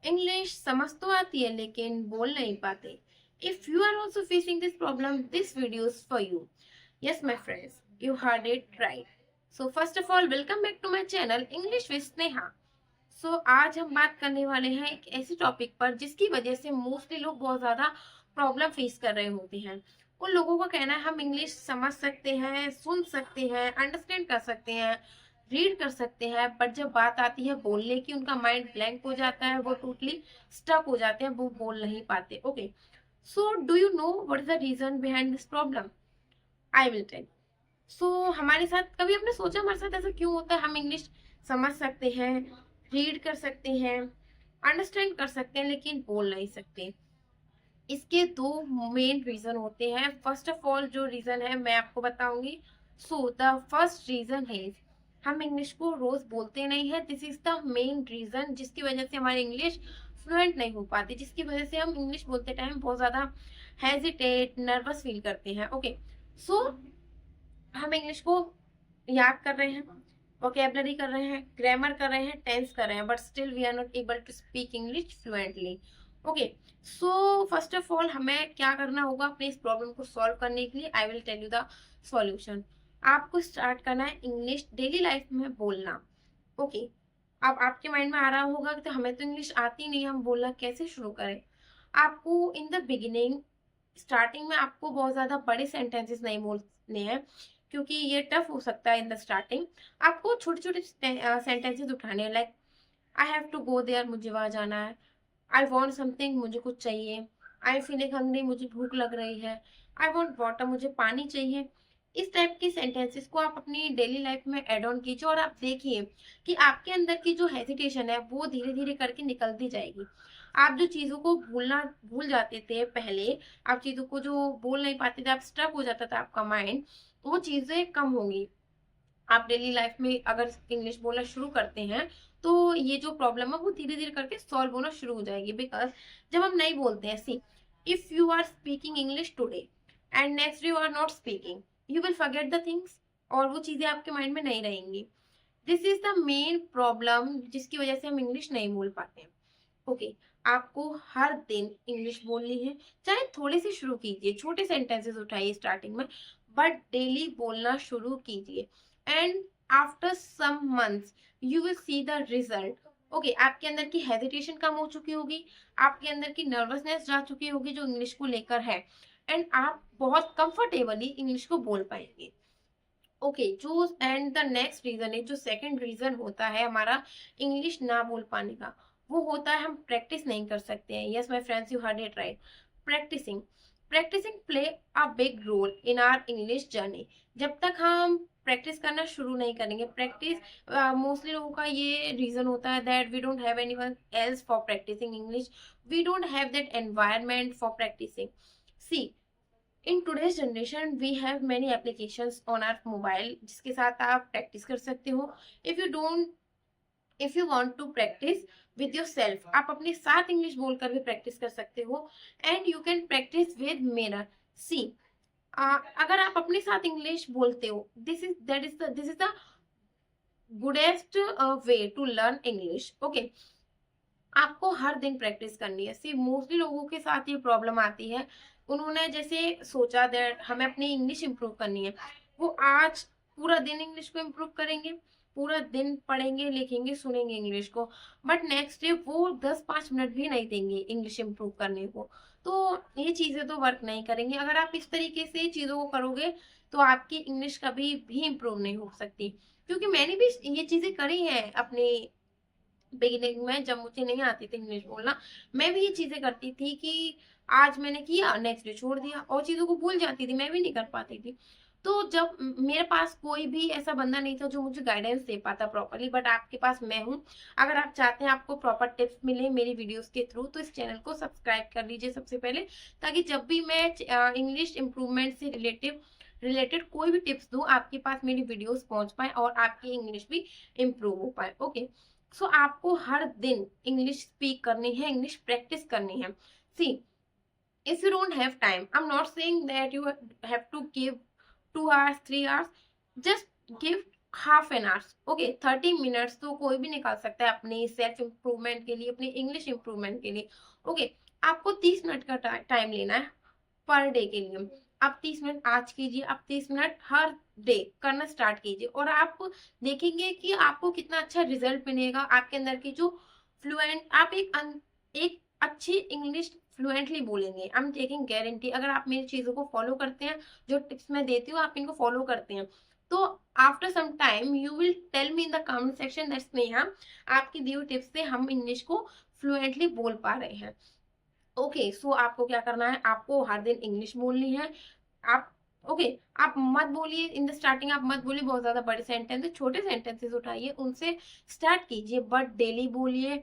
English समझ तो आती है लेकिन बोल नहीं पाते। If you are also facing this problem, this video is for you. Yes my friends, you heard it right. So first of all welcome back to my channel English with Sneha. So आज हम बात करने वाले हैं एक ऐसे topic पर जिसकी वजह से मोस्टली लोग बहुत ज़्यादा प्रॉब्लम फेस कर रहे होते हैं। उन लोगों का कहना है हम इंग्लिश समझ सकते हैं, सुन सकते हैं, अंडरस्टैंड कर सकते हैं, रीड कर सकते हैं, बट जब बात आती है बोलने की उनका माइंड ब्लैंक हो जाता है, वो टोटली स्टक हो जाते हैं, वो बोल नहीं पाते। Okay, so do you know what is the reason behind this problem? I will tell. So हमारे साथ कभी आपने सोचा हमारे साथ ऐसा क्यों होता है? हम इंग्लिश समझ सकते हैं, रीड कर सकते हैं, अंडरस्टैंड कर सकते हैं, लेकिन बोल नहीं सकते। इसके दो मेन रीजन होते हैं। फर्स्ट ऑफ ऑल जो रीजन है मैं आपको बताऊंगी। सो द फर्स्ट रीजन है हम इंग्लिश को रोज बोलते नहीं है। This is the main reason जिसकी वजह से हमारी इंग्लिश फ्लुएंट नहीं हो पाती, जिसकी वजह से हम इंग्लिश बोलते टाइम बहुत ज्यादा हेजिटेट, नर्वस फील करते हैं। ओके, सो हम इंग्लिश को याद कर रहे हैं, वोकेबलरी कर रहे हैं, ग्रामर कर रहे हैं, टेंस कर रहे हैं, but still we are not able to speak English fluently. Okay, so first of all हमें क्या करना होगा अपने इस प्रॉब्लम को सॉल्व करने के लिए? I will tell you the solution. आपको स्टार्ट करना है इंग्लिश डेली लाइफ में बोलना। ओके, अब आपके माइंड में आ रहा होगा कि तो हमें तो इंग्लिश आती नहीं, हम बोलना कैसे शुरू करें? आपको इन द बिगिनिंग, स्टार्टिंग में आपको बहुत ज्यादा बड़े सेंटेंसेस नहीं बोलने हैं, क्योंकि ये टफ हो सकता है इन द स्टार्टिंग। आपको छोटे छोटे सेंटेंसेस उठाने हैं, like I have to go there, मुझे वहां जाना है। आई वॉन्ट समथिंग, मुझे कुछ चाहिए। आई फीलिंग हंग्री, मुझे भूख लग रही है। आई वॉन्ट वाटर, मुझे पानी चाहिए। इस टाइप की सेंटेंसेस को आप अपनी डेली लाइफ में एड ऑन कीजिए और आप देखिए कि आपके अंदर की जो हेजिटेशन है वो धीरे धीरे करके निकलती जाएगी। आप जो चीजों को भूल जाते थे पहले, आप चीजों को जो बोल नहीं पाते थे, आप स्टक हो जाता था आपका माइंड, वो चीजें कम होंगी। आप डेली लाइफ में अगर इंग्लिश बोलना शुरू करते हैं तो ये जो प्रॉब्लम है वो धीरे धीरे करके सॉल्व होना शुरू हो जाएगी। बिकॉज जब हम नहीं बोलते हैं, see, if you are speaking English today and next you are not speaking, you will forget the things, और वो चीजें आपके माइंड में नहीं रहेंगी। This is the main problem जिसकी वजह से हम इंग्लिश नहीं बोल पाते। ओके, आपको हर दिन इंग्लिश बोलनी है, चाहे थोड़े से शुरू कीजिए, छोटे सेंटेंसेस उठाइए स्टार्टिंग में, बट डेली बोलना शुरू कीजिए। And after some months you will see the result. Okay, आपके अंदर की हेजिटेशन कम हो चुकी होगी, आपके अंदर की नर्वसनेस जा चुकी होगी जो इंग्लिश को लेकर है, एंड आप बहुत कंफर्टेबली इंग्लिश को बोल पाएंगे। ओके, जो एंड द नेक्स्ट रीजन है, जो सेकंड रीजन होता है हमारा इंग्लिश ना बोल पाने का, वो होता है हम प्रैक्टिस नहीं कर सकते हैं। Yes my friends, you heard it right. Practising practising play a big role in our English journey. जब तक हम प्रैक्टिस करना शुरू नहीं करेंगे, प्रैक्टिस मोस्टली लोगों का ये रीजन होता है that we don't have anyone else for practising English, we don't have that environment for practising. See, in today's generation we have many applications on our mobile जिसके साथ आप प्रैक्टिस कर सकते हो। If you don't, if you want to practise with yourself, आप अपने साथ English बोलकर भी प्रैक्टिस कर सकते हो। And you can practice with mirror. See, अगर आप अपने साथ इंग्लिश बोलते हो, this is the goodest way to learn English. Okay, आपको हर दिन प्रैक्टिस करनी है। सी, मोस्टली लोगों के साथ ये प्रॉब्लम आती है, उन्होंने जैसे सोचा दैट हमें अपनी इंग्लिश इंप्रूव करनी है, वो आज पूरा दिन इंग्लिश को इंप्रूव करेंगे, पूरा दिन पढ़ेंगे, लिखेंगे, सुनेंगे इंग्लिश को, बट नेक्स्ट डे वो 10-5 मिनट भी नहीं देंगे इंग्लिश इंप्रूव करने को। तो ये चीजें तो वर्क नहीं करेंगी। अगर आप इस तरीके से चीजों को करोगे तो आपकी इंग्लिश कभी भी इंप्रूव नहीं हो सकती। क्योंकि मैंने भी ये चीजें करी हैं अपने बिगिनिंग में, जब मुझे नहीं आती थी इंग्लिश बोलना, मैं भी ये चीजें करती थी कि आज मैंने किया, नेक्स्ट डे छोड़ दिया, और चीजों को भूल जाती थी, मैं भी नहीं कर पाती थी। तो जब मेरे पास कोई भी ऐसा बंदा नहीं था जो मुझे गाइडेंस दे पाता प्रॉपरली, बट आपके पास मैं हूँ। अगर आप चाहते हैं आपको प्रॉपर टिप्स मिले मेरी वीडियोस के थ्रू, तो इस चैनल को सब्सक्राइब कर लीजिए सबसे पहले, ताकि जब भी मैं इंग्लिश इम्प्रूवमेंट से रिलेटेड कोई भी टिप्स दूं, आपके पास मेरी वीडियोस पहुंच पाए और आपकी इंग्लिश भी इम्प्रूव हो पाए। ओके, सो आपको हर दिन इंग्लिश स्पीक करनी है, इंग्लिश प्रैक्टिस करनी है। सी, if you don't have time, I'm not saying that you have to give 2 hours, 3 hours, just give half an hours, okay 30 minutes तो कोई भी निकाल सकता है अपनी सेल्फ इम्प्रूवमेंट के लिए, अपनी इंग्लिश इम्प्रूवमेंट के लिए। ओके, आपको 30 मिनट का टाइम लेना है पर डे के लिए। आप 30 मिनट आज कीजिए, आप 30 मिनट हर डे करना स्टार्ट कीजिए, और आप देखेंगे कि आपको कितना अच्छा रिजल्ट मिलेगा। आपके अंदर की जो फ्लुएंट, आप एक अच्छी इंग्लिश फ्लुएंटली बोलेंगे। आई एम टेकिंग गारंटी, अगर आप मेरी चीजों को फॉलो करते हैं, जो टिप्स मैं देती हूँ आप इनको फॉलो करते हैं, तो after some time you will tell me in the comment section that Sneha, आपकी दी हुई टिप्स से हम इंग्लिश को फ्लुएंटली बोल पा रहे हैं। ओके, सो आपको क्या करना है, आपको हर दिन इंग्लिश बोलनी है। आप ओके, आप मत बोलिए इन द स्टार्टिंग, आप मत बोलिए बहुत ज्यादा बड़े सेंटेंस, छोटे सेंटेंसेस उठाइए, उनसे स्टार्ट कीजिए, बट डेली बोलिए।